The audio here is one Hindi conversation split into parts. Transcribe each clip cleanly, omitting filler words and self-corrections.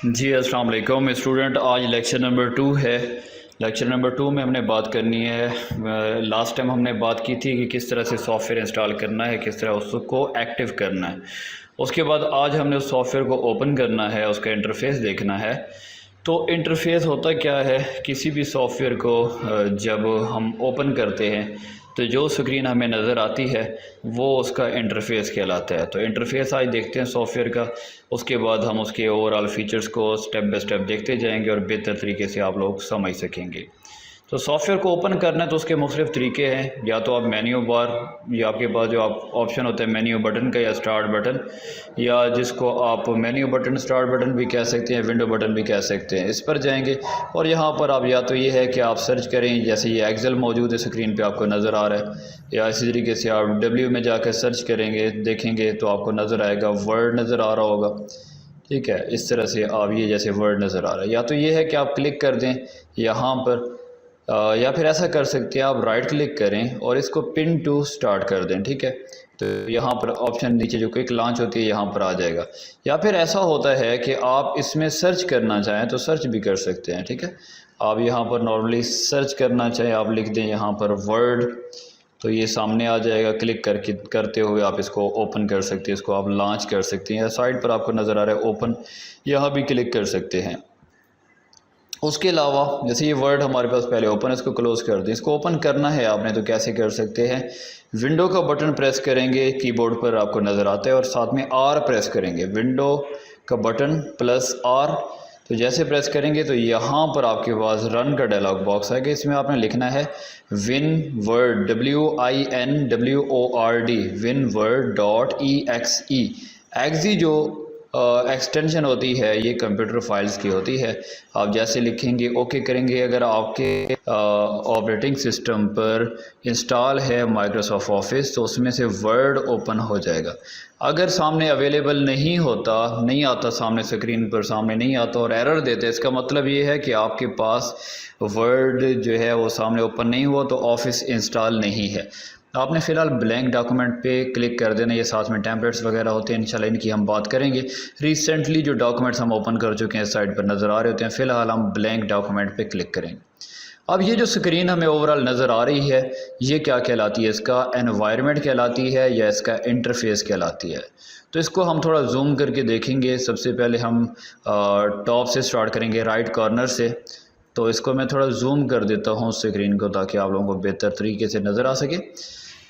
जी अस्सलाम वालेकुम स्टूडेंट। आज लेक्चर नंबर 2 है। लेक्चर नंबर 2 में हमने बात करनी है, लास्ट टाइम हमने बात की थी कि किस तरह से सॉफ़्टवेयर इंस्टॉल करना है, किस तरह उसको एक्टिव करना है। उसके बाद आज हमने उस सॉफ़्टवेयर को ओपन करना है, उसका इंटरफेस देखना है। तो इंटरफेस होता क्या है, किसी भी सॉफ़्टवेयर को जब हम ओपन करते हैं तो जो स्क्रीन हमें नज़र आती है वो उसका इंटरफेस कहलाता है। तो इंटरफेस आज देखते हैं सॉफ़्टवेयर का, उसके बाद हम उसके ओवरऑल फ़ीचर्स को स्टेप बाय स्टेप देखते जाएंगे और बेहतर तरीके से आप लोग समझ सकेंगे। तो सॉफ़्टवेयर को ओपन करना है तो उसके मुख्तलिफ़ तरीके हैं। या तो आप मेन्यू बार, या आपके पास जो आप ऑप्शन होता है मेन्यू बटन का या स्टार्ट बटन, या जिसको आप मेन्यू बटन स्टार्ट बटन भी कह सकते हैं, विंडो बटन भी कह सकते हैं, इस पर जाएंगे। और यहाँ पर आप या तो ये है कि आप सर्च करें, जैसे ये एक्सेल मौजूद है स्क्रीन पे आपको नज़र आ रहा है, या इसी तरीके से आप डब्ल्यू में जाकर सर्च करेंगे, देखेंगे तो आपको नज़र आएगा, वर्ड नज़र आ रहा होगा। ठीक है, इस तरह से आप ये जैसे वर्ड नज़र आ रहा है। या तो ये है कि आप क्लिक कर दें यहाँ पर, या फिर ऐसा कर सकते हैं आप राइट क्लिक करें और इसको पिन टू स्टार्ट कर दें। ठीक है, तो यहाँ पर ऑप्शन नीचे जो क्विक लॉन्च होती है यहाँ पर आ जाएगा। या फिर ऐसा होता है कि आप इसमें सर्च करना चाहें तो सर्च भी कर सकते हैं। ठीक है, आप यहाँ पर नॉर्मली सर्च करना चाहें, आप लिख दें यहाँ पर वर्ड, तो ये सामने आ जाएगा। क्लिक करके करते हुए आप इसको ओपन कर सकते हैं, इसको आप लॉन्च कर सकते हैं, या साइड पर आपको नज़र आ रहा है ओपन, यहाँ भी क्लिक कर सकते हैं। उसके अलावा जैसे ये वर्ड हमारे पास पहले ओपन है, इसको क्लोज़ कर दें। इसको ओपन करना है आपने तो कैसे कर सकते हैं, विंडो का बटन प्रेस करेंगे, कीबोर्ड पर आपको नज़र आता है, और साथ में आर प्रेस करेंगे, विंडो का बटन प्लस आर। तो जैसे प्रेस करेंगे तो यहाँ पर आपके पास रन का डायलॉग बॉक्स आएगा। इसमें आपने लिखना है WinWord, WINWORD, WinWord.exe। एक्सी जो एक्सटेंशन होती है ये कंप्यूटर फाइल्स की होती है। आप जैसे लिखेंगे, ओके करेंगे, अगर आपके ऑपरेटिंग सिस्टम पर इंस्टॉल है माइक्रोसॉफ्ट ऑफिस तो उसमें से वर्ड ओपन हो जाएगा। अगर सामने अवेलेबल नहीं होता, नहीं आता सामने, स्क्रीन पर सामने नहीं आता और एरर देते, इसका मतलब ये है कि आपके पास वर्ड जो है वो सामने ओपन नहीं हुआ, तो ऑफिस इंस्टॉल नहीं है। आपने फ़िलहाल ब्लैंक डॉक्यूमेंट पे क्लिक कर देना। ये साथ में टेम्पलेट्स वगैरह होते हैं, इंशाल्लाह इनकी हम बात करेंगे। रिसेंटली जो डॉक्यूमेंट्स हम ओपन कर चुके हैं साइड पर नज़र आ रहे होते हैं। फ़िलहाल हम ब्लैंक डॉक्यूमेंट पे क्लिक करेंगे। अब ये जो स्क्रीन हमें ओवरऑल नज़र आ रही है ये क्या कहलाती है, इसका एनवायरनमेंट कहलाती है या इसका इंटरफेस कहलाती है। तो इसको हम थोड़ा जूम करके देखेंगे। सबसे पहले हम टॉप से स्टार्ट करेंगे, राइट कॉर्नर से। तो इसको मैं थोड़ा जूम कर देता हूँ स्क्रीन को, ताकि आप लोगों को बेहतर तरीके से नज़र आ सके।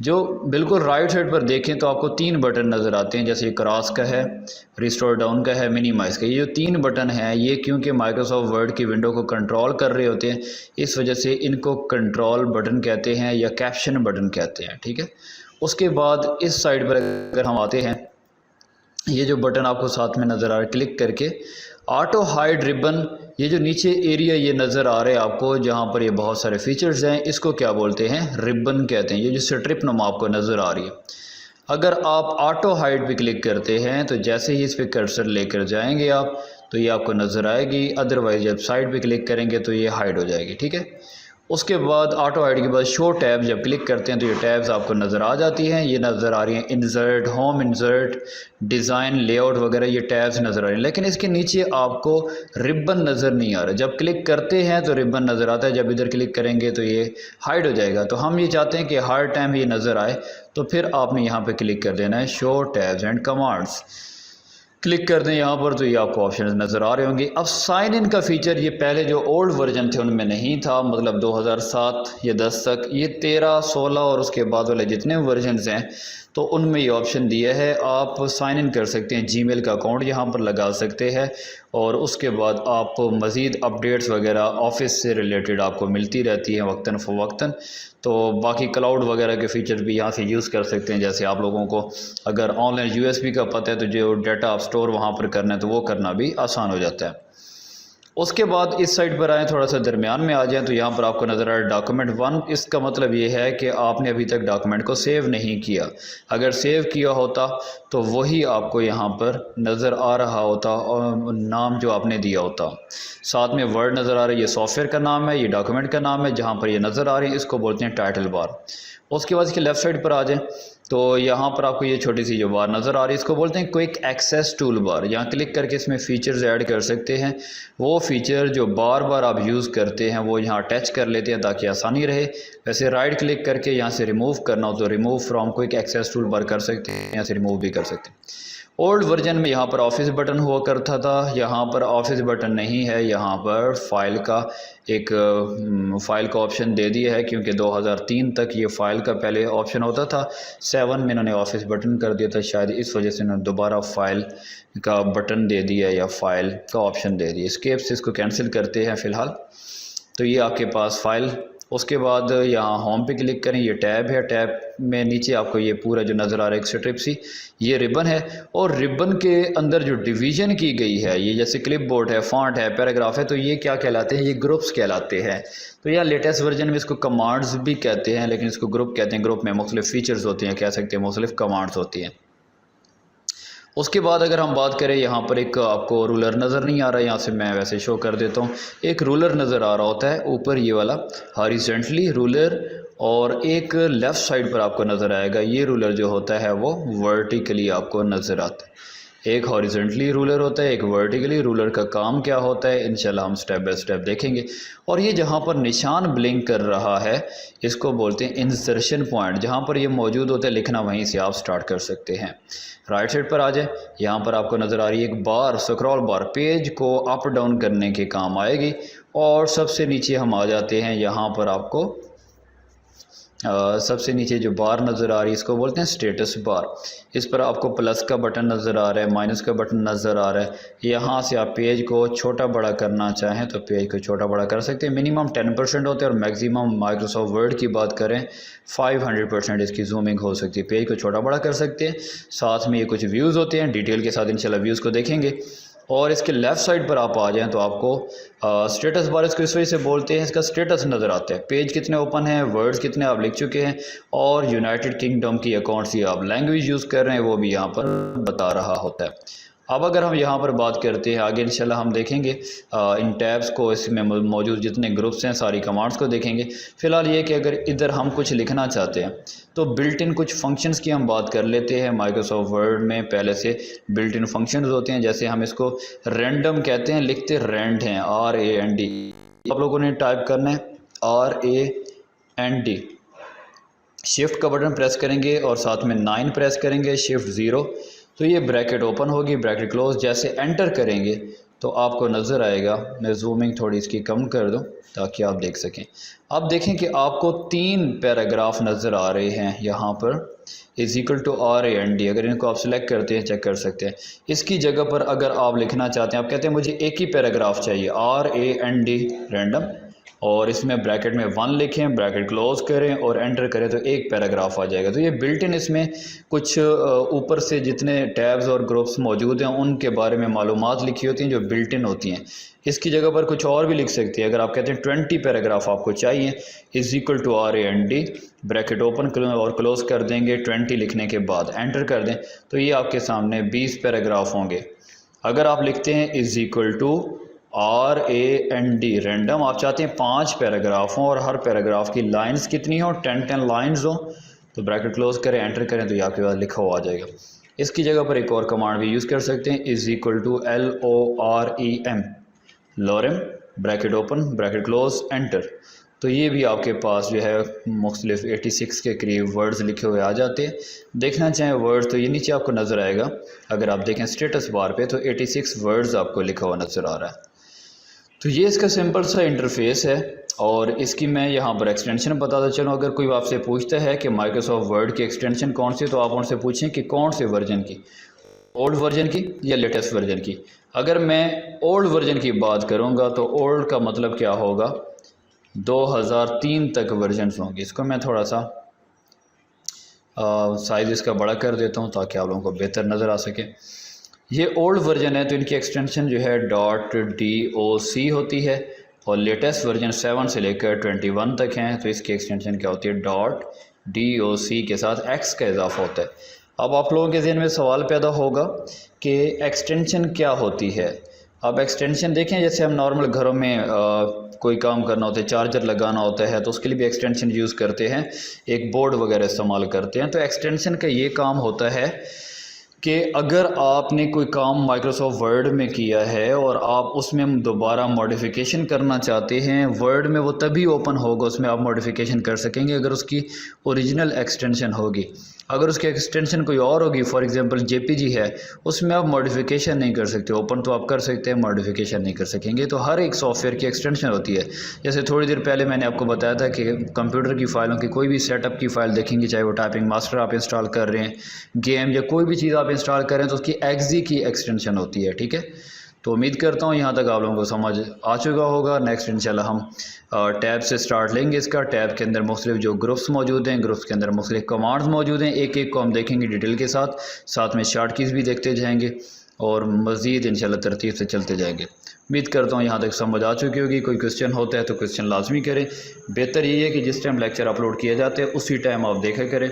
जो बिल्कुल राइट साइड पर देखें तो आपको 3 बटन नज़र आते हैं, जैसे क्रॉस का है, रिस्टोर डाउन का है, मिनिमाइज़ का। ये जो 3 बटन हैं ये क्योंकि माइक्रोसॉफ्ट वर्ड की विंडो को कंट्रोल कर रहे होते हैं, इस वजह से इनको कंट्रोल बटन कहते हैं या कैप्शन बटन कहते हैं। ठीक है, उसके बाद इस साइड पर अगर हम आते हैं, ये जो बटन आपको साथ में नज़र आ रहा है, क्लिक करके ऑटो हाइड रिबन, ये जो नीचे एरिया ये नज़र आ रहा है आपको, जहाँ पर ये बहुत सारे फीचर्स हैं, इसको क्या बोलते हैं, रिबन कहते हैं। ये जो स्ट्रिप नुमा आपको नज़र आ रही है, अगर आप ऑटो हाइड पे क्लिक करते हैं तो जैसे ही इस पर कर्सर लेकर जाएंगे आप, तो ये आपको नज़र आएगी। अदरवाइज जब साइड पे क्लिक करेंगे तो ये हाइड हो जाएगी। ठीक है, उसके बाद ऑटो हाइड के बाद शो टैब जब क्लिक करते हैं तो ये टैब्स आपको नज़र आ जाती हैं। ये नज़र आ रही हैं insert, home insert, design, layout वगैरह, ये टैब्स नज़र आ रही हैं। लेकिन इसके नीचे आपको रिबन नज़र नहीं आ रहा। जब क्लिक करते हैं तो रिबन नज़र आता है, जब इधर क्लिक करेंगे तो ये हाइड हो जाएगा। तो हम ये चाहते हैं कि हर टाइम ये नज़र आए, तो फिर आपने यहाँ पर क्लिक कर देना है show tabs and commands. Click कर दें यहाँ पर तो ये आपको ऑप्शन नज़र आ रहे होंगे। अब साइन इन का फ़ीचर ये पहले जो ओल्ड वर्जन थे उनमें नहीं था, मतलब 2007 या 10 तक। ये 13, 16 और उसके बाद वाले जितने वर्जन्स हैं तो उनमें ये ऑप्शन दिया है, आप साइन इन कर सकते हैं, जीमेल का अकाउंट यहाँ पर लगा सकते हैं, और उसके बाद आप मज़ीद अपडेट्स वगैरह ऑफिस से रिलेटेड आपको मिलती रहती हैं वक्तन फ़वक्तन। तो बाकी क्लाउड वगैरह के फ़ीचर भी यहाँ से यूज़ कर सकते हैं। जैसे आप लोगों को अगर ऑनलाइन यूएसबी का पता है तो जो डाटा आप स्टोर वहाँ पर करना है तो वो करना भी आसान हो जाता है। उसके बाद इस साइड पर आएँ, थोड़ा सा दरमियान में आ जाएँ, तो यहाँ पर आपको नज़र आ रहा है डॉक्यूमेंट 1। इसका मतलब ये है कि आपने अभी तक डॉक्यूमेंट को सेव नहीं किया। अगर सेव किया होता तो वही आपको यहाँ पर नज़र आ रहा होता और नाम जो आपने दिया होता। साथ में वर्ड नज़र आ रहा है, ये सॉफ्टवेयर का नाम है, ये डॉक्यूमेंट का नाम है, जहाँ पर ये नज़र आ रहे हैं इसको बोलते हैं टाइटल बार। उसके बाद इसके लेफ़्ट साइड पर आ जाएँ तो यहाँ पर आपको ये छोटी सी जो बार नज़र आ रही है इसको बोलते हैं क्विक एक्सेस टूल बार। यहाँ क्लिक करके इसमें फ़ीचर्स ऐड कर सकते हैं। वो फ़ीचर जो बार बार आप यूज़ करते हैं वो यहाँ अटैच कर लेते हैं ताकि आसानी रहे। वैसे राइट क्लिक करके यहाँ से रिमूव करना हो तो remove from quick access tool bar कर सकते हैं, यहाँ से रिमूव भी कर सकते हैं। ओल्ड वर्जन में यहाँ पर ऑफिस बटन हुआ करता था, यहाँ पर ऑफिस बटन नहीं है, यहाँ पर फाइल का एक फ़ाइल का ऑप्शन दे दिया है क्योंकि 2003 तक ये फ़ाइल का पहले ऑप्शन होता था। 7 में इन्होंने ऑफिस बटन कर दिया था, शायद इस वजह से इन्होंने दोबारा फ़ाइल का बटन दे दिया या फ़ाइल का ऑप्शन दे दिया। एस्केप से इसको कैंसिल करते हैं फ़िलहाल। तो ये आपके पास फ़ाइल, उसके बाद यहाँ होम पे क्लिक करें, ये टैब है, टैब में नीचे आपको ये पूरा जो नज़र आ रहा है एक स्ट्रिप सी ये रिबन है और रिबन के अंदर जो डिवीज़न की गई है ये जैसे क्लिप बोर्ड है, फॉन्ट है, पैराग्राफ है, तो ये क्या कहलाते हैं, ये ग्रुप्स कहलाते हैं। तो यहाँ लेटेस्ट वर्जन में इसको कमांड्स भी कहते हैं लेकिन इसको ग्रुप कहते हैं। ग्रुप में मुख्तलिफ फ़ीचर्स होते हैं, कह सकते हैं मुख्तलिफ कमांड्स होती हैं। उसके बाद अगर हम बात करें यहाँ पर एक आपको रूलर नज़र नहीं आ रहा है, यहाँ से मैं वैसे शो कर देता हूँ। एक रूलर नज़र आ रहा होता है ऊपर ये वाला हॉरिजॉन्टली रूलर और एक लेफ़्ट साइड पर आपको नज़र आएगा ये रूलर जो होता है वो वर्टिकली आपको नज़र आता है। एक हॉरिजॉन्टली रूलर होता है, एक वर्टिकली। रूलर का काम क्या होता है इंशाल्लाह हम स्टेप बाय स्टेप देखेंगे। और ये जहाँ पर निशान ब्लिंक कर रहा है इसको बोलते हैं इंसर्शन पॉइंट। जहाँ पर ये मौजूद होता है लिखना वहीं से आप स्टार्ट कर सकते हैं। राइट साइड पर आ जाए, यहाँ पर आपको नज़र आ रही है एक बार, स्क्रॉल बार, पेज को अप डाउन करने के काम आएगी। और सबसे नीचे हम आ जाते हैं, यहाँ पर आपको सबसे नीचे जो बार नज़र आ रही है इसको बोलते हैं स्टेटस बार। इस पर आपको प्लस का बटन नज़र आ रहा है, माइनस का बटन नज़र आ रहा है। यहाँ से आप पेज को छोटा बड़ा करना चाहें तो पेज को छोटा बड़ा कर सकते हैं। मिनिमम 10% होते हैं और मैक्सिमम माइक्रोसॉफ्ट वर्ड की बात करें 500% इसकी जूमिंग हो सकती है। पेज को छोटा बड़ा कर सकते हैं। साथ में ये कुछ व्यूज़ होते हैं, डिटेल के साथ इंशाल्लाह व्यूज़ को देखेंगे। और इसके लेफ़्ट साइड पर आप आ जाएं तो आपको स्टेटस बार इसको इस वजह से बोलते हैं, इसका स्टेटस नज़र आता है। पेज कितने ओपन हैं, वर्ड्स कितने आप लिख चुके हैं और यूनाइटेड किंगडम की अकाउंट से आप लैंग्वेज यूज़ कर रहे हैं वो भी यहाँ पर बता रहा होता है। अब अगर हम यहाँ पर बात करते हैं आगे इंशाल्लाह हम देखेंगे इन टैब्स को, इसमें मौजूद जितने ग्रुप्स हैं सारी कमांड्स को देखेंगे। फ़िलहाल ये कि अगर इधर हम कुछ लिखना चाहते हैं तो बिल्ट इन कुछ फंक्शंस की हम बात कर लेते हैं। माइक्रोसॉफ्ट वर्ड में पहले से बिल्ट इन फंक्शंस होते हैं, जैसे हम इसको रैंडम कहते हैं, लिखते रैंड हैं, RAND। आप लोगों ने टाइप करना है RAND। शिफ्ट का बटन प्रेस करेंगे और साथ में 9 प्रेस करेंगे, शिफ्ट 0, तो ये ब्रैकेट ओपन होगी, ब्रैकेट क्लोज। जैसे एंटर करेंगे तो आपको नज़र आएगा, मैं जूमिंग थोड़ी इसकी कम कर दूं ताकि आप देख सकें। अब देखें कि आपको 3 पैराग्राफ नज़र आ रहे हैं यहाँ पर इज़ इक्वल टू RAND। अगर इनको आप सिलेक्ट करते हैं चेक कर सकते हैं। इसकी जगह पर अगर आप लिखना चाहते हैं, आप कहते हैं मुझे एक ही पैराग्राफ चाहिए, RAND रैंडम, और इसमें ब्रैकेट में 1 लिखें, ब्रैकेट क्लोज करें और एंटर करें तो एक पैराग्राफ आ जाएगा। तो ये बिल्ट इन इसमें कुछ ऊपर से जितने टैब्स और ग्रुप्स मौजूद हैं उनके बारे में मालूमात लिखी होती हैं जो बिल्ट इन होती हैं। इसकी जगह पर कुछ और भी लिख सकते हैं। अगर आप कहते हैं 20 पैराग्राफ आपको चाहिए, is equal to RAND, bracket open और क्लोज कर देंगे, 20 लिखने के बाद एंटर कर दें तो ये आपके सामने 20 पैराग्राफ होंगे। अगर आप लिखते हैं is equal to RAND random, आप चाहते हैं 5 पैराग्राफ हों और हर पैराग्राफ की लाइंस कितनी हो, 10 लाइंस हो, तो ब्रैकेट क्लोज करें, एंटर करें तो ये आपके पास लिखा हुआ आ जाएगा। इसकी जगह पर एक और कमांड भी यूज़ कर सकते हैं, is equal to LOREM, lorem, bracket open, bracket close, enter. तो ये भी आपके पास जो है मुख्तलिफ 86 के करीब वर्ड्स लिखे हुए आ जाते हैं। देखना चाहें वर्ड्स तो ये नीचे आपको नज़र आएगा। अगर आप देखें स्टेटस बार पे तो 86 वर्ड्स आपको लिखा हुआ नज़र आ रहा है। तो ये इसका सिंपल सा इंटरफेस है और इसकी मैं यहाँ पर एक्सटेंशन बताता चलूँ। अगर कोई आपसे पूछता है कि माइक्रोसॉफ्ट वर्ड की एक्सटेंशन कौन सी, तो आप उनसे पूछें कि कौन से वर्जन की, ओल्ड वर्जन की या लेटेस्ट वर्जन की। अगर मैं ओल्ड वर्जन की बात करूँगा तो ओल्ड का मतलब क्या होगा, 2003 तक वर्जन्स होंगे। इसको मैं थोड़ा सा साइज़ इसका बड़ा कर देता हूँ ताकि आप लोगों को बेहतर नज़र आ सके। ये ओल्ड वर्जन है तो इनकी एक्सटेंशन जो है .doc होती है और लेटेस्ट वर्जन 7 से लेकर 21 तक हैं तो इसकी एक्सटेंशन क्या होती है, .doc के साथ x का इजाफा होता है। अब आप लोगों के ज़हन में सवाल पैदा होगा कि एक्सटेंशन क्या होती है। अब एक्सटेंशन देखें, जैसे हम नॉर्मल घरों में कोई काम करना होता है, चार्जर लगाना होता है, तो उसके लिए भी एक्सटेंशन यूज़ करते हैं, एक बोर्ड वगैरह इस्तेमाल करते हैं। तो एक्सटेंशन का ये काम होता है कि अगर आपने कोई काम माइक्रोसॉफ्ट वर्ड में किया है और आप उसमें दोबारा मॉडिफिकेशन करना चाहते हैं, वर्ड में वो तभी ओपन होगा, उसमें आप मॉडिफिकेशन कर सकेंगे अगर उसकी ओरिजिनल एक्सटेंशन होगी। अगर उसकी एक्सटेंशन कोई और होगी, फॉर एग्जांपल जेपीजी है, उसमें आप मॉडिफिकेशन नहीं कर सकते। ओपन तो आप कर सकते हैं, मॉडिफिकेशन नहीं कर सकेंगे। तो हर एक सॉफ्टवेयर की एक्सटेंशन होती है। जैसे थोड़ी देर पहले मैंने आपको बताया था कि कंप्यूटर की फ़ाइलों की कोई भी सेटअप की फ़ाइल देखेंगे, चाहे वो टाइपिंग मास्टर आप इंस्टॉल कर रहे हैं, गेम या कोई भी चीज़ आप इंस्टॉल कर रहे हैं, तो उसकी एक्जी की एक्सटेंशन होती है। ठीक है, तो उम्मीद करता हूँ यहाँ तक आप लोगों को समझ आ चुका होगा। नेक्स्ट इंशाल्लाह हम टैब से स्टार्ट लेंगे इसका। टैब के अंदर मुख्तलिफ जो ग्रुप्स मौजूद हैं, ग्रुप्स के अंदर मुख्तलिफ कमांड्स मौजूद हैं, एक एक को हम देखेंगे डिटेल के साथ, साथ में शार्ट कीज़ भी देखते जाएंगे और मज़ीद इंशाल्लाह तरतीब से चलते जाएंगे। उम्मीद करता हूँ यहाँ तक समझ आ चुकी होगी। कोई क्वेश्चन होता है तो क्वेश्चन लाजमी करें। बेहतर ये है कि जिस टाइम लेक्चर अपलोड किए जाते हैं उसी टाइम आप देखा करें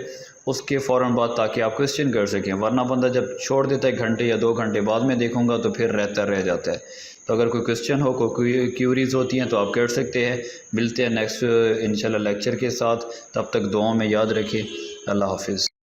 उसके फ़ौरन बाद, ताकि आप क्वेश्चन कर सकें। वरना बंदा जब छोड़ देता है घंटे या 2 घंटे बाद में देखूँगा तो फिर रहता रह जाता है। तो अगर कोई क्वेश्चन हो, कोई क्यूरीज़ होती हैं तो आप कर सकते हैं। मिलते हैं नेक्स्ट इंशाल्लाह लेक्चर के साथ। तब तक दुआओं में याद रखें। अल्लाह हाफिज़।